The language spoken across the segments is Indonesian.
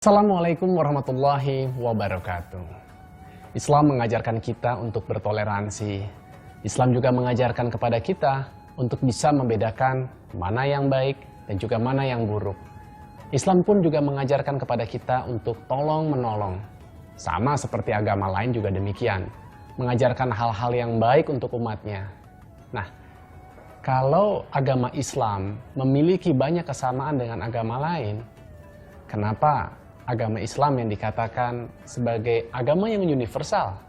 Assalamualaikum warahmatullahi wabarakatuh. Islam mengajarkan kita untuk bertoleransi. Islam juga mengajarkan kepada kita untuk bisa membedakan mana yang baik dan juga mana yang buruk. Islam pun juga mengajarkan kepada kita untuk tolong-menolong. Sama seperti agama lain juga demikian. Mengajarkan hal-hal yang baik untuk umatnya. Nah, kalau agama Islam memiliki banyak kesamaan dengan agama lain, kenapa agama Islam yang dikatakan sebagai agama yang universal?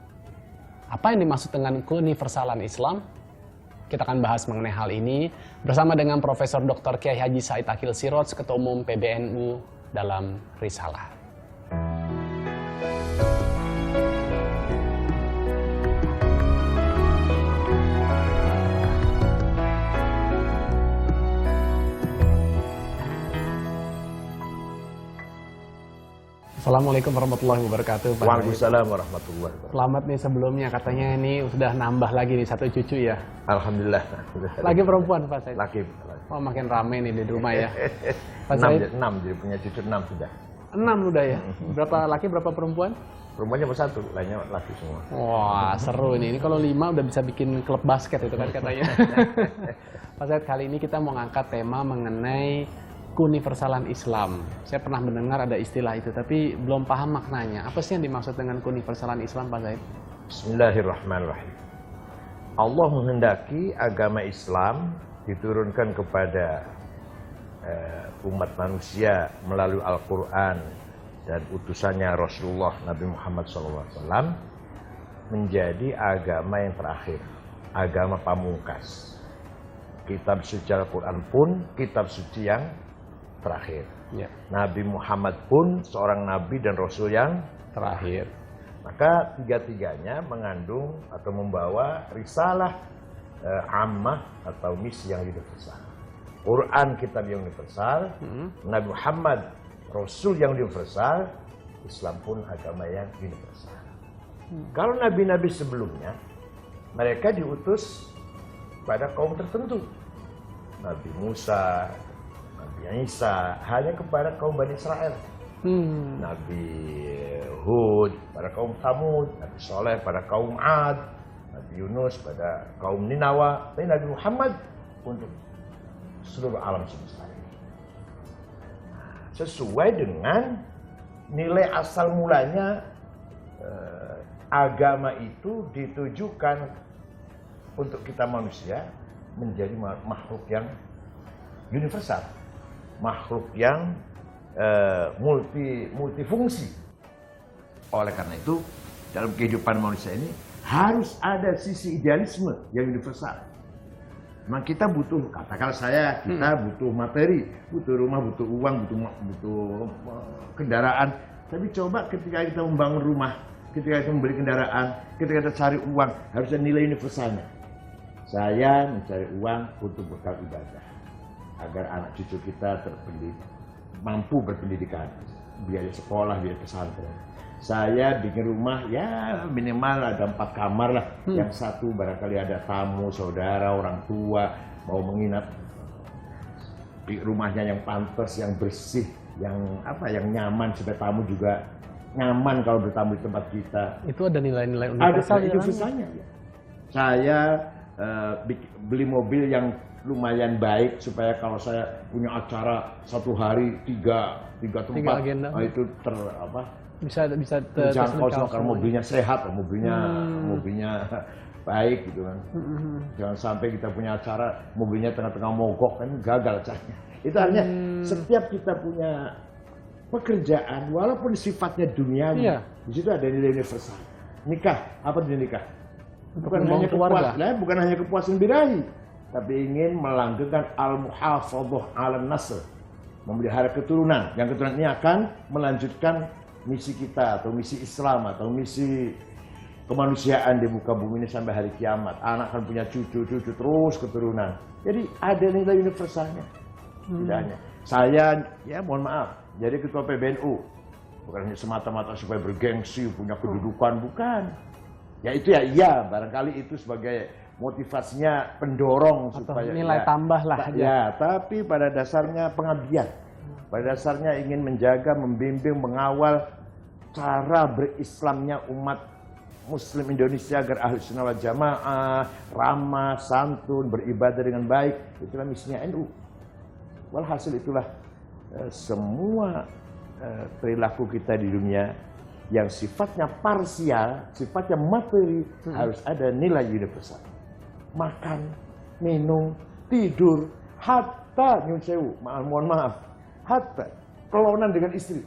Apa yang dimaksud dengan keuniversalan Islam? Kita akan bahas mengenai hal ini bersama dengan Profesor Dr. Kiai Haji Said Akil Siroj, Ketua Umum PBNU dalam Risalah. Assalamualaikum warahmatullahi wabarakatuh. Waalaikumsalam warahmatullahi wabarakatuh. Selamat nih sebelumnya, katanya ini sudah nambah lagi nih satu cucu ya. Alhamdulillah. Lagi perempuan Pak Said? Laki. Oh, makin rame nih di rumah ya. Pak 6, Said? 6 jadi punya cucu 6 sudah. 6 udah ya. Berapa laki berapa perempuan? Perempuannya bersatu, lainnya laki semua. Wah, seru ini. Ini kalau 5 udah bisa bikin klub basket itu kan katanya. Pak Said, kali ini kita mau ngangkat tema mengenai keuniversalan Islam. Saya pernah mendengar ada istilah itu, tapi belum paham maknanya. Apa sih yang dimaksud dengan keuniversalan Islam, Pak Said? Bismillahirrahmanirrahim. Allah menghendaki agama Islam diturunkan kepada umat manusia melalui Al-Quran dan utusannya Rasulullah Nabi Muhammad SAW menjadi agama yang terakhir, agama pamungkas. Kitab suci Al-Quran pun kitab suci yang terakhir. Ya. Nabi Muhammad pun seorang nabi dan rasul yang Terakhir. maka tiga-tiganya mengandung atau membawa risalah ammah atau misi yang universal. Quran kitab yang universal, Nabi Muhammad rasul yang universal, Islam pun agama yang universal. Kalau nabi-nabi sebelumnya mereka diutus pada kaum tertentu. Nabi Musa, Nabi Isa hanya kepada kaum Bani Israel. Nabi Hud pada kaum Thamud, Nabi Soleh pada kaum Ad, Nabi Yunus pada kaum Ninawa. Tapi Nabi Muhammad untuk seluruh alam semesta ini. Sesuai dengan nilai asal mulanya agama itu ditujukan untuk kita manusia menjadi makhluk yang universal, makhluk yang multifungsi. Oleh karena itu, dalam kehidupan manusia ini harus ada sisi idealisme yang universal. Memang kita butuh, katakanlah kita butuh materi, butuh rumah, butuh uang, butuh kendaraan. Tapi coba ketika kita membangun rumah, ketika kita membeli kendaraan, ketika kita cari uang, harus ada nilai universalnya. Saya mencari uang untuk bekal ibadah, agar anak cucu kita mampu berpendidikan, biaya sekolah, biaya pesantren. Saya bikin rumah ya minimal ada 4 kamar lah, yang satu barangkali ada tamu, saudara, orang tua mau menginap, rumahnya yang pantas, yang bersih, yang nyaman supaya tamu juga nyaman kalau bertamu di tempat kita. Itu ada nilai-nilai universal. Ada universalnya. Saya beli mobil yang lumayan baik supaya kalau saya punya acara satu hari tiga tempat, itu bisa terjangkau karena mobilnya sehat, mobilnya baik gitu kan. Jangan sampai kita punya acara mobilnya tengah-tengah mogok, kan gagal acaranya. Itu artinya setiap kita punya pekerjaan walaupun sifatnya duniawi, di situ ada nilai universal. Nikah, apa itu nikah? Bukan hanya kepuasan birahi, tapi ingin melanggengkan al-muhafadhah 'alan nasl, memelihara keturunan. Yang keturunan ini akan melanjutkan misi kita atau misi Islam atau misi kemanusiaan di muka bumi ini sampai hari kiamat. Anak akan punya cucu terus keturunan. Jadi ada nilai universalnya. Tidak hanya saya, ya mohon maaf, jadi ketua PBNU bukan hanya semata-mata supaya bergengsi, punya kedudukan, bukan. Ya itu ya barangkali itu sebagai motivasinya pendorong atau supaya nilai tambah lah. Ya, tapi pada dasarnya pengabdian. pada dasarnya ingin menjaga, membimbing, mengawal cara berislamnya umat Muslim Indonesia agar ahli sunnah wal jamaah, ramah, santun, beribadah dengan baik. Itulah misinya NU. Walhasil itulah semua perilaku kita di dunia yang sifatnya parsial, sifatnya materi, harus ada nilai universal. Makan, minum, tidur, hatta nyun sewu, mohon maaf, hatta kelonan dengan istri.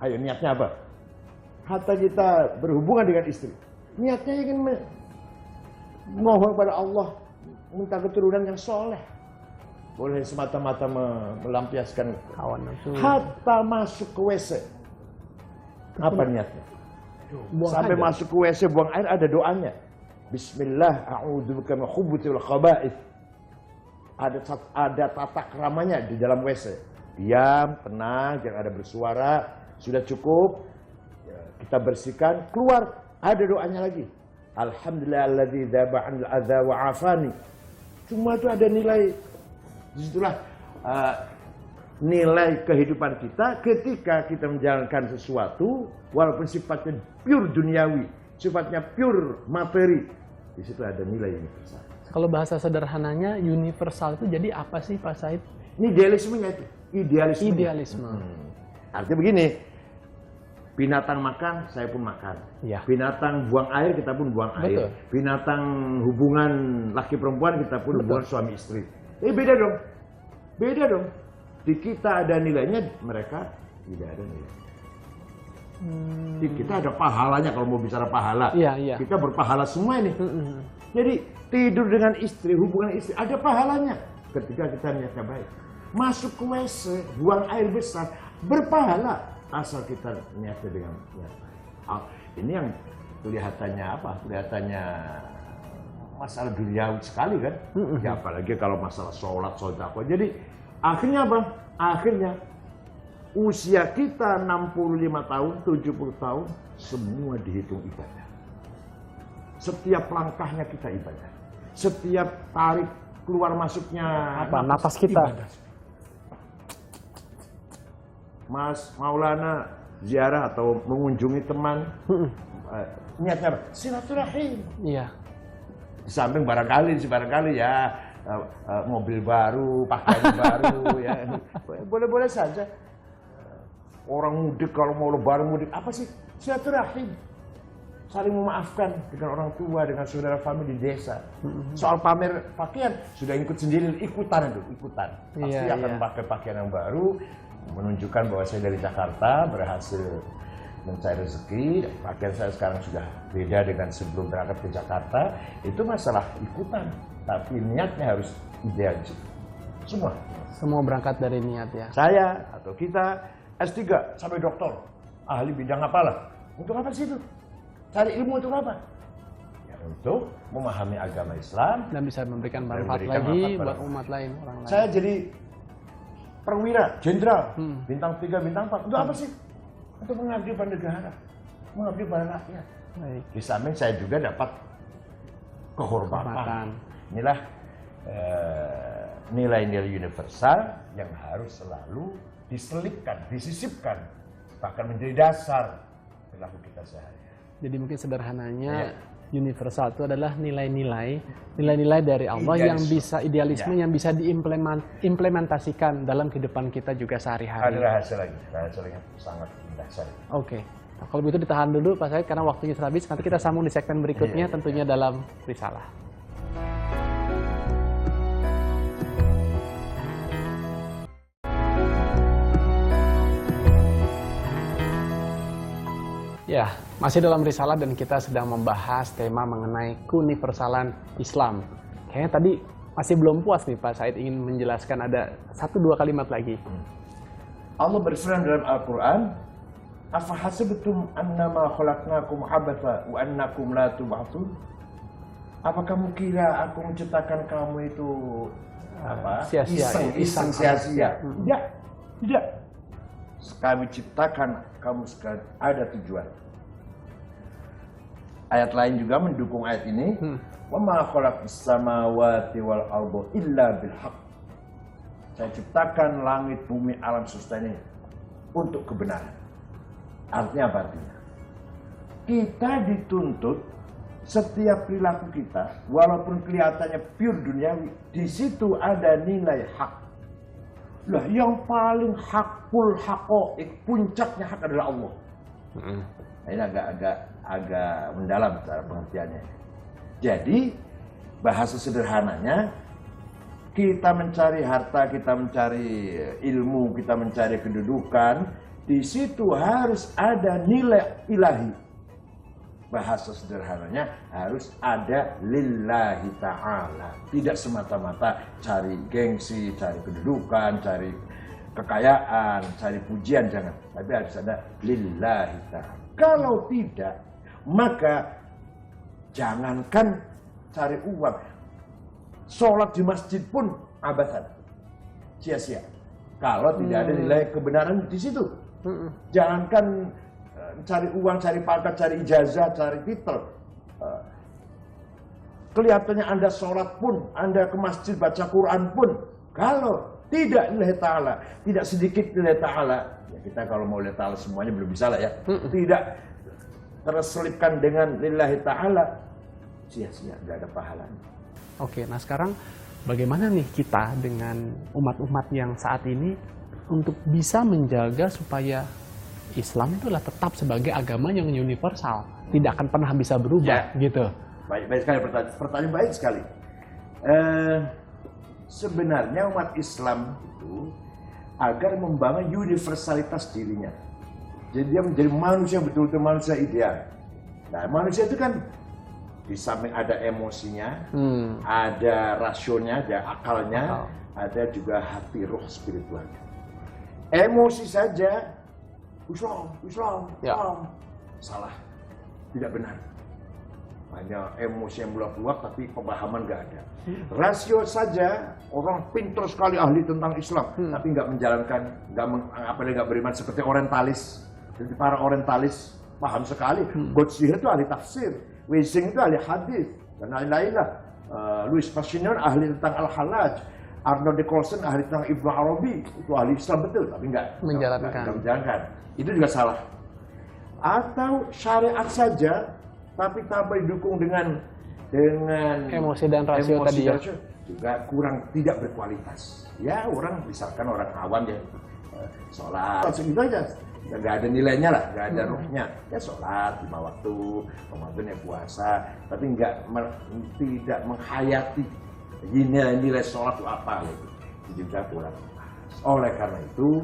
Ayo niatnya apa? Hatta kita berhubungan dengan istri. Niatnya ingin mohon kepada Allah, minta keturunan yang soleh. Boleh semata-mata melampiaskan hawa nafsu. Hatta masuk ke WC. Apa niatnya? Sampai masuk ke WC buang air ada doanya. Bismillah, a'udzubika min khubuthi wal khaba'ith. Ada tata keramanya di dalam WC. Diam, tenang, jangan ada bersuara. Sudah cukup. Kita bersihkan, keluar, ada doanya lagi. Alhamdulillahilladzi dzaba 'anil adza wa 'afani. Semua itu ada nilai. Disitulah nilai kehidupan kita ketika kita menjalankan sesuatu walaupun sifatnya pure duniawi, sifatnya pure materi. Di situ ada nilai universal. Kalau bahasa sederhananya universal itu jadi apa sih Pak Said? Ini idealismenya itu, idealisme. Artinya begini, binatang makan, saya pun makan. Ya. Binatang buang air, kita pun buang air. Binatang hubungan laki perempuan, kita pun hubungan suami istri. Beda dong. Beda dong. Di kita ada nilainya, mereka tidak ada nilai. Di kita ada pahalanya kalau mau bicara pahala. Iya. Kita berpahala semua ini. Jadi tidur dengan istri, hubungan istri, ada pahalanya. Ketika kita niatnya baik. Masuk ke WC, buang air besar, berpahala. Asal kita niatnya dengan niat. Ini yang kelihatannya apa? Kelihatannya masalah duniawi sekali kan? Ya apalagi kalau masalah sholat, sedekah. Jadi akhirnya apa? Akhirnya usia kita 65 tahun, 70 tahun, semua dihitung ibadah. Setiap langkahnya kita ibadah. Setiap tarik keluar masuknya nafas kita. Ibadah. Mas Maulana ziarah atau mengunjungi teman, niatnya apa? Silaturahim. Iya. Di samping barangkali ya mobil baru, pakaian baru, ya boleh-boleh saja. Orang mudik kalau mau lebaran mudik apa sih? Silaturahim, saling memaafkan dengan orang tua, dengan saudara famili di desa. Soal pamer pakaian sudah ikut sendiri, ikutan. Pasti akan pakai pakaian yang baru, menunjukkan bahwa saya dari Jakarta berhasil mencari rezeki. Pakaian saya sekarang sudah beda dengan sebelum berangkat ke Jakarta. Itu masalah ikutan, tapi niatnya harus idealis. Semua berangkat dari niat ya. Saya atau kita S3 sampai doktor, ahli bidang apalah. Untuk apa sih itu? Cari ilmu untuk apa? Ya untuk memahami agama Islam dan bisa memberikan manfaat lagi buat umat lain, orang lain. Saya jadi perwira, jenderal, bintang 3, bintang 4. Untuk apa sih? Untuk mengabdi pada negara, mengabdi pada rakyat. Baik. Di samping saya juga dapat kehormatan. Inilah nilai-nilai universal yang harus selalu diselipkan, disisipkan, bahkan menjadi dasar perilaku kita sehari-hari. Jadi mungkin sederhananya universal itu adalah nilai-nilai dari Allah yang bisa yang bisa diimplementasikan dalam kehidupan kita juga sehari-hari. Ada rahasianya sangat indah sekali. Oke. Nah, kalau begitu ditahan dulu Pak Said karena waktunya sudah habis. Nanti kita sambung di segmen berikutnya tentunya dalam Risalah. Ya, masih dalam Risalah dan kita sedang membahas tema mengenai keuniversalan Islam. Kayaknya tadi masih belum puas nih Pak Said ingin menjelaskan ada 1-2 kalimat lagi. Allah berfirman dalam Al-Quran, "Afahasibtum annama khalaqnakum abatha wa annakum la tub'atsun?" Apa kamu kira aku menciptakan kamu itu iseng sia-sia? Tidak. Kami ciptakan kamu sekali ada tujuan. Ayat lain juga mendukung ayat ini. Wa ma khalaqis samawati wal arda illa bil haqq. Saya ciptakan langit, bumi, alam semesta ini untuk kebenaran. Artinya apa artinya? Kita dituntut setiap perilaku kita, walaupun kelihatannya pure duniawi, di situ ada nilai hak. Lah, yang paling hakul hakoik, puncaknya hak adalah Allah. Nah, ini agak mendalam cara pengertiannya. Jadi bahasa sederhananya, kita mencari harta, kita mencari ilmu, kita mencari kedudukan, di situ harus ada nilai ilahi. Bahasa sederhananya harus ada lillahi ta'ala. Tidak semata-mata cari gengsi, cari kedudukan, cari kekayaan, cari pujian, jangan. Tapi harus ada lillahi ta'ala. Kalau tidak, maka jangankan cari uang. Sholat di masjid pun abadan, sia-sia. Kalau tidak ada nilai kebenaran di situ. Jangankan cari uang, cari pangkat, cari ijazah, cari titel. Kelihatannya Anda sholat pun, Anda ke masjid baca Quran pun, kalau tidak nilai ta'ala, tidak sedikit nilai ta'ala, ya kita kalau mau nilai ta'ala semuanya belum bisa lah ya. Tidak terselipkan dengan lillahi ta'ala, sia-sia, nggak ada pahalanya. Oke, nah sekarang bagaimana nih kita dengan umat-umat yang saat ini untuk bisa menjaga supaya Islam itu adalah tetap sebagai agama yang universal, tidak akan pernah bisa berubah, gitu. Baik sekali pertanyaan baik sekali. Sebenarnya umat Islam itu agar membangun universalitas dirinya. Jadi dia menjadi manusia betul-betul manusia ideal. Nah, manusia itu kan di samping ada emosinya, ada rasionya, ada akalnya, ada juga hati roh spiritualnya. Emosi saja, Islam, salah, tidak benar. Hanya emosi yang meluap-luap, tapi pemahaman nggak ada. Rasio saja, orang pintar sekali ahli tentang Islam, tapi nggak menjalankan, nggak beriman seperti orientalis. Jadi para orientalis paham sekali. Goldsmith itu ahli tafsir. Wissing itu ahli hadis dan lain-lain lah. Louis Pasteur ahli tentang Al-Hallaj, Arnold de Coulson ahli tentang Ibnu Arabi, itu ahli Islam betul, tapi nggak menjalankan. Itu juga salah. Atau syariat saja, tapi tanpa didukung dengan emosi dan rasio tadi ya, juga kurang, tidak berkualitas. Ya orang misalkan orang awam ya sholat segitu aja. Nggak ada nilainya lah, nggak ada ruhnya. Ya sholat 5 waktu, Ramadan ya puasa, tapi tidak menghayati nilai sholat itu apa gitu. Itu juga kurang. Oleh karena itu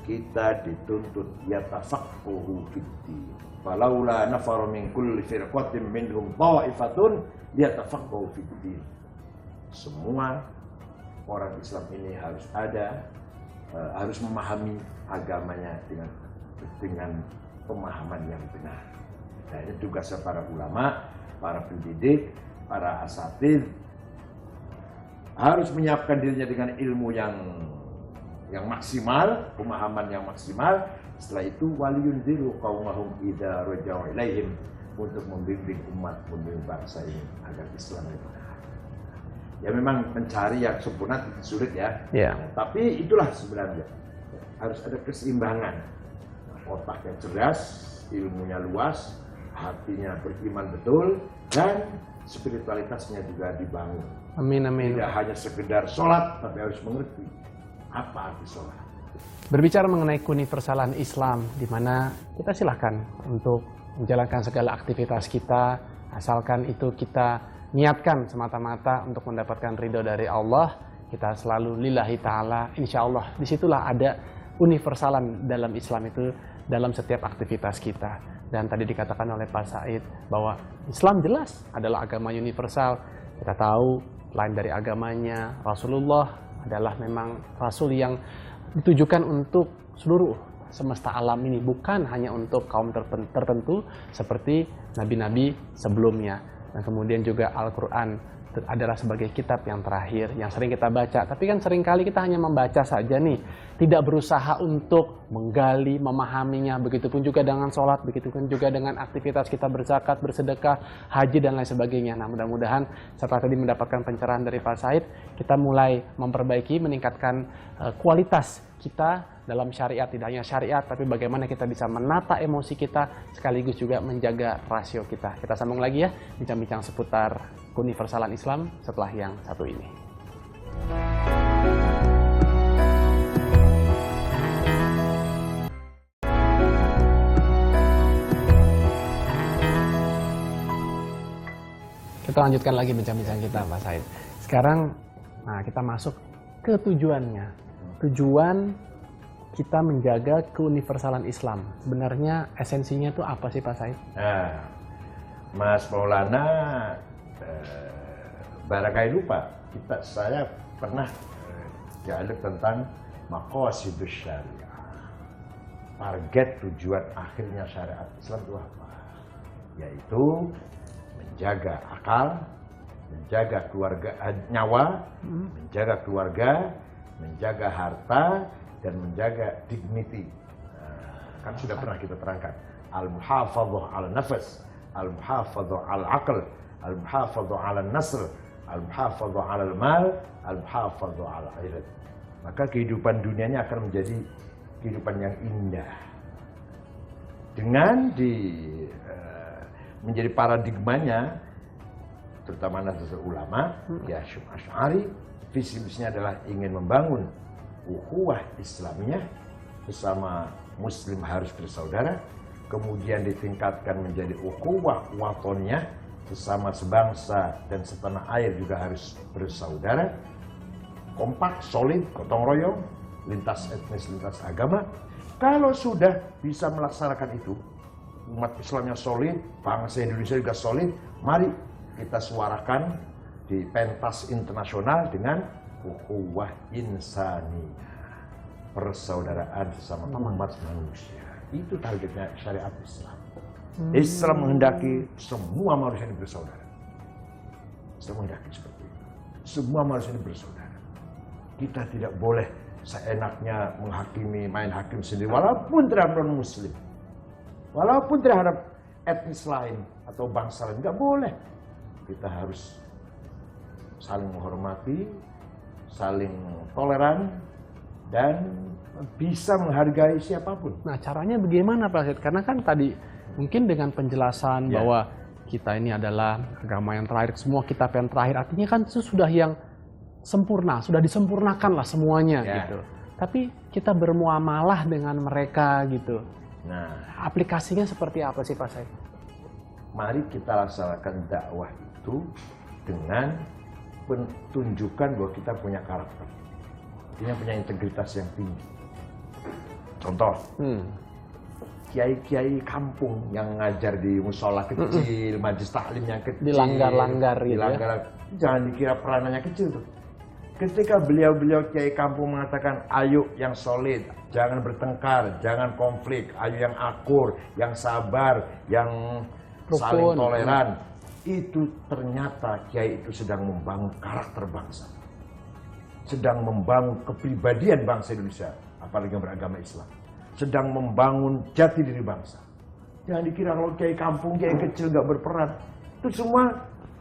kita dituntut yatafaqahu fid-din. Falaula nafara min kulli firqatin minhum ta'ifatun yatafaqahu fid-din. Semua orang Islam ini harus memahami agamanya dengan pemahaman yang benar. Nah, ini tugas para ulama, para pendidik, para asatidz harus menyiapkan dirinya dengan ilmu yang maksimal, pemahaman yang maksimal. Setelah itu waliyunziru qaumahum idza raja'u ilaihim, untuk membimbing umat, membimbing bangsa ini agar Islam itu benar. Ya memang mencari yang sempurna sulit ya. Nah, tapi itulah sebenarnya harus ada keseimbangan. Otak yang cerdas, ilmunya luas, hatinya beriman betul, dan spiritualitasnya juga dibangun. Amin, amin. Tidak hanya sekedar sholat, tapi harus mengerti apa arti sholat. Berbicara mengenai keuniversalan Islam, di mana kita silahkan untuk menjalankan segala aktivitas kita, asalkan itu kita niatkan semata-mata untuk mendapatkan ridho dari Allah, kita selalu lillahi ta'ala, insya Allah disitulah ada universalan dalam Islam itu dalam setiap aktivitas kita. Dan tadi dikatakan oleh Pak Said bahwa Islam jelas adalah agama universal. Kita tahu lain dari agamanya, Rasulullah adalah memang Rasul yang ditujukan untuk seluruh semesta alam ini, bukan hanya untuk kaum tertentu seperti nabi-nabi sebelumnya. Dan kemudian juga Al-Quran adalah sebagai kitab yang terakhir, yang sering kita baca. Tapi kan seringkali kita hanya membaca saja nih, tidak berusaha untuk menggali, memahaminya. Begitupun juga dengan sholat, begitupun juga dengan aktivitas kita berzakat, bersedekah, haji, dan lain sebagainya. Nah, mudah-mudahan setelah tadi mendapatkan pencerahan dari Pak Said, kita mulai memperbaiki, meningkatkan kualitas kita dalam syariat. Tidak hanya syariat, tapi bagaimana kita bisa menata emosi kita, sekaligus juga menjaga rasio kita. Kita sambung lagi ya, bincang-bincang seputar keuniversalan Islam setelah yang satu ini. Kita lanjutkan lagi bincang-bincang kita, Pak Said. Sekarang, nah, kita masuk ke tujuannya. Tujuan kita menjaga keuniversalan Islam. Sebenarnya esensinya itu apa sih, Pak Said? Nah, Mas Maulana barangkali lupa, saya pernah dialog tentang maqasidus syariah. Target tujuan akhirnya syariat Islam itu apa? Yaitu menjaga akal, menjaga keluarga, nyawa, menjaga keluarga, menjaga harta, dan menjaga dignity. Kan sudah pernah kita terangkan. Al-muhafadzah ala nafas, al-muhafadzah ala aql, al-muhafadzah ala nasr, al-muhafadzah ala mal, al-muhafadzah ala ilm. Maka kehidupan dunianya akan menjadi kehidupan yang indah. Dengan menjadi paradigmanya, terutama Nahdlatul Ulama, ya Asy'ari, visi misinya adalah ingin membangun ukhuwah Islamiyah, bersama Muslim harus bersaudara, kemudian ditingkatkan menjadi ukhuwah watoniyah, sesama sebangsa dan setanah air juga harus bersaudara, kompak, solid, gotong royong, lintas etnis, lintas agama. Kalau sudah bisa melaksanakan itu, umat Islamnya solid, bangsa Indonesia juga solid, mari kita suarakan di pentas internasional dengan ukhuwah insaniyah, persaudaraan sesama umat manusia. Itu targetnya syariat Islam. Islam menghendaki semua manusia ini bersaudara. Islam menghendaki seperti itu. Semua manusia ini bersaudara. Kita tidak boleh seenaknya menghakimi, main hakim sendiri, walaupun terhadap non-muslim, walaupun terhadap etnis lain atau bangsa lain, nggak boleh. Kita harus saling menghormati, saling toleran, dan bisa menghargai siapapun. Nah, caranya bagaimana, Pak Said? Karena kan tadi mungkin dengan penjelasan bahwa kita ini adalah agama yang terakhir, semua kitab yang terakhir, artinya kan itu sudah yang sempurna, sudah disempurnakan lah semuanya gitu. Tapi kita bermuamalah dengan mereka gitu. Nah, aplikasinya seperti apa sih, Pak Said? Mari kita laksanakan dakwah itu dengan penunjukan bahwa kita punya karakter, kita punya integritas yang tinggi. Contoh, kiai-kiai kampung yang ngajar di musola kecil, majelis taklim yang kecil, dilanggar-langgar gitu ya. Jangan dikira peranannya kecil tuh. Ketika beliau-beliau kiai kampung mengatakan, ayo yang solid, jangan bertengkar, jangan konflik, ayo yang akur, yang sabar, yang saling toleran, itu ternyata kiai itu sedang membangun karakter bangsa, sedang membangun kepribadian bangsa Indonesia, apalagi yang beragama Islam, sedang membangun jati diri bangsa. Jangan dikira kalau kiai kampung, kiai kecil nggak berperan. Itu semua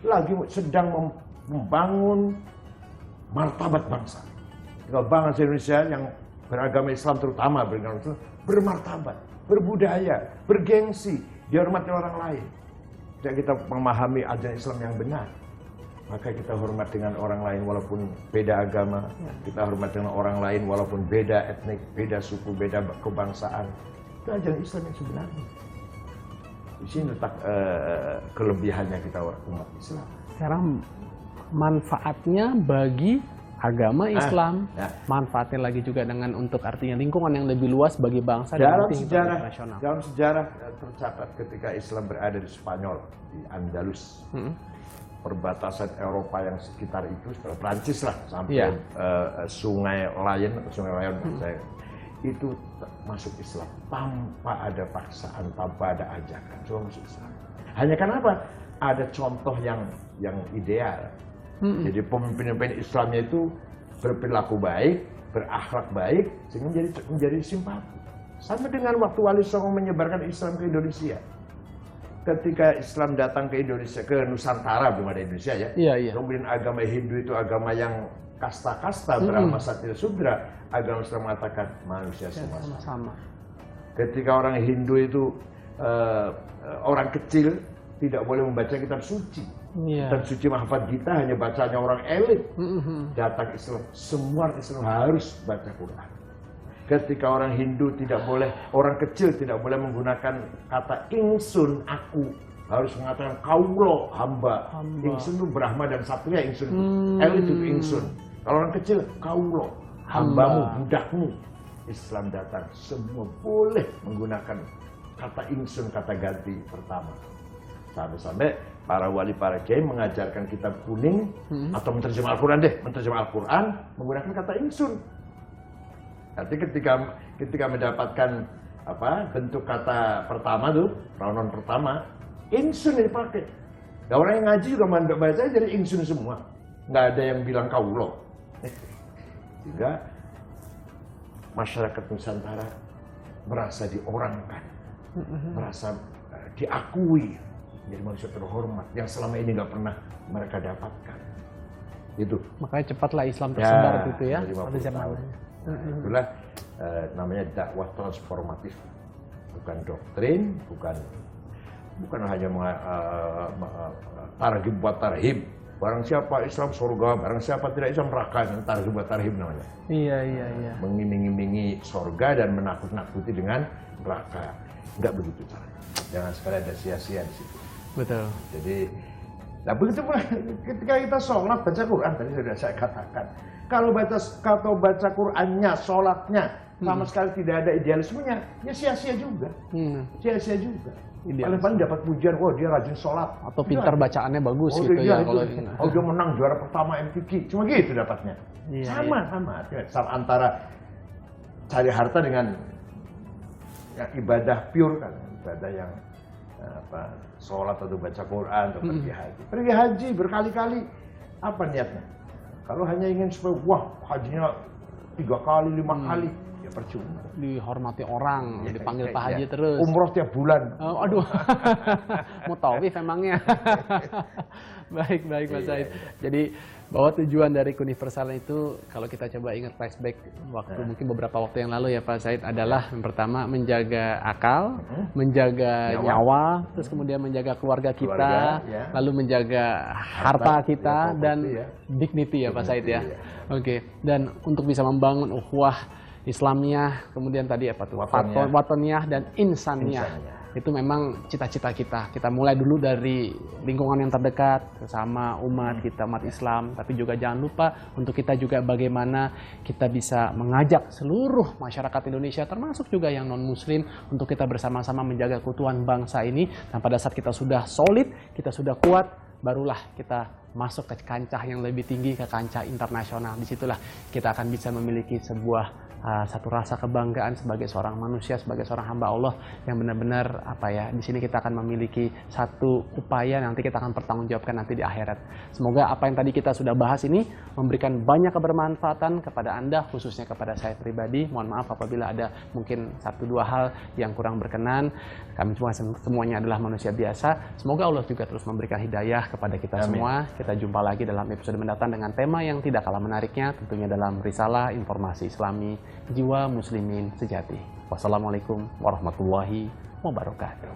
lagi sedang membangun martabat bangsa. Kalau bangsa Indonesia yang beragama Islam terutama beragama Islam, bermartabat, berbudaya, bergengsi, dihormati orang lain. Jika kita memahami ajaran Islam yang benar, maka kita hormat dengan orang lain walaupun beda agama, kita hormat dengan orang lain walaupun beda etnik, beda suku, beda kebangsaan. Itu ajaran Islam yang sebenarnya. Di sini letak kelebihannya kita umat Islam. Sekarang manfaatnya bagi agama Islam, manfaatnya lagi juga dengan untuk artinya lingkungan yang lebih luas bagi bangsa dan internasional. Dalam sejarah tercatat ketika Islam berada di Spanyol, di Andalus, perbatasan Eropa yang sekitar itu, Prancis lah, sampai Sungai Lion, itu masuk Islam tanpa ada paksaan, tanpa ada ajakan, cuma masuk Islam. Hanya kenapa? Ada contoh yang ideal. Jadi pemimpin-pemimpin Islamnya itu berperilaku baik, berakhlak baik, sehingga menjadi simpati. Sama dengan waktu Wali Songo menyebarkan Islam ke Indonesia. Ketika Islam datang ke Indonesia, ke Nusantara, belum ada Indonesia ya. Kemudian agama Hindu itu agama yang kasta-kasta, Brahma, Satya, Sudra. Agama Islam mengatakan manusia semua sama. Ketika orang Hindu itu orang kecil tidak boleh membaca kitab suci. Kitab suci Mahfad Gita hanya bacanya orang elit. Datang Islam, semua Islam harus baca Quran. Ketika orang Hindu tidak boleh, orang kecil tidak boleh menggunakan kata ingsun, aku. Harus mengatakan kaulo, hamba. Ingsun itu Brahma dan Satria, ingsun itu. Elit itu ingsun. Kalau orang kecil, kaulo, hambamu, budakmu. Islam datang, semua boleh menggunakan kata ingsun, kata ganti pertama. Sampai-sampai para wali, para kiai mengajarkan kitab kuning atau menerjemah Al-Quran menerjemah Al-Quran menggunakan kata ingsun. Nanti ketika mendapatkan bentuk kata pertama tuh, pronoun pertama, ingsun yang dipakai. Nah, orang yang ngaji juga baca jadi ingsun semua. Nggak ada yang bilang kaulo. Sehingga masyarakat Nusantara merasa diorangkan, merasa diakui, jadi manusia terhormat yang selama ini nggak pernah mereka dapatkan. Itu. Makanya cepatlah Islam tersebar gitu ya. Pada zamannya. Itulah namanya dakwah transformatif, bukan doktrin, bukan hanya targhib buat tarhib. Barang siapa Islam surga, barang siapa tidak Islam neraka, targhib buat tarhib namanya. Iya. Mengiming-imingi surga dan menakut-nakuti dengan neraka. Enggak begitu caranya. Jangan sekali ada sia-sia di situ. Betul. Jadi, nah begitu pula ketika kita sholat baca Quran tadi sudah saya katakan. Kalau baca Qurannya, sholatnya sama sekali tidak ada idealismenya, ya sia-sia juga. Sia-sia juga. Paling dapat pujian, wah dia rajin sholat. Atau pintar bacaannya bagus gitu ya. Kalau dia menang juara pertama MTQ, cuma gitu dapatnya. Sama. Antara cari harta dengan yang ibadah pure kan, ibadah yang sholat atau baca Quran atau pergi haji. Pergi haji berkali-kali, apa niatnya? Kalau hanya ingin supaya wah hajinya 3 kali, 5 kali, ya percuma. Dihormati orang, dipanggil Pak Haji terus. Umroh tiap bulan. Oh, aduh, mau tawif emangnya. Baik Mas Said. Jadi bahwa tujuan dari Kuniversalan itu kalau kita coba ingat flashback mungkin beberapa waktu yang lalu ya Pak Said adalah yang pertama menjaga akal, menjaga nyawa, terus kemudian menjaga keluarga kita, lalu menjaga harta kita dan dignity ya Pak Said ya. Oke. Dan untuk bisa membangun ukhuwah Islamiyah, kemudian tadi apa tuh? Wataniyah dan insaniyah. Itu memang cita-cita kita. Kita mulai dulu dari lingkungan yang terdekat, sesama umat kita, umat Islam. Tapi juga jangan lupa untuk kita juga bagaimana kita bisa mengajak seluruh masyarakat Indonesia, termasuk juga yang non-muslim, untuk kita bersama-sama menjaga keutuhan bangsa ini. Dan pada saat kita sudah solid, kita sudah kuat, barulah kita masuk ke kancah yang lebih tinggi, ke kancah internasional. Disitulah kita akan bisa memiliki sebuah satu rasa kebanggaan sebagai seorang manusia, sebagai seorang hamba Allah yang benar-benar di sini kita akan memiliki satu upaya nanti kita akan pertanggungjawabkan nanti di akhirat. Semoga apa yang tadi kita sudah bahas ini memberikan banyak kebermanfaatan kepada Anda, khususnya kepada saya pribadi. Mohon maaf apabila ada mungkin 1-2 hal yang kurang berkenan. Kami semuanya adalah manusia biasa. Semoga Allah juga terus memberikan hidayah kepada kita semua. Kita jumpa lagi dalam episode mendatang dengan tema yang tidak kalah menariknya, tentunya dalam Risalah Informasi Islami Jiwa Muslimin Sejati. Wassalamualaikum warahmatullahi wabarakatuh.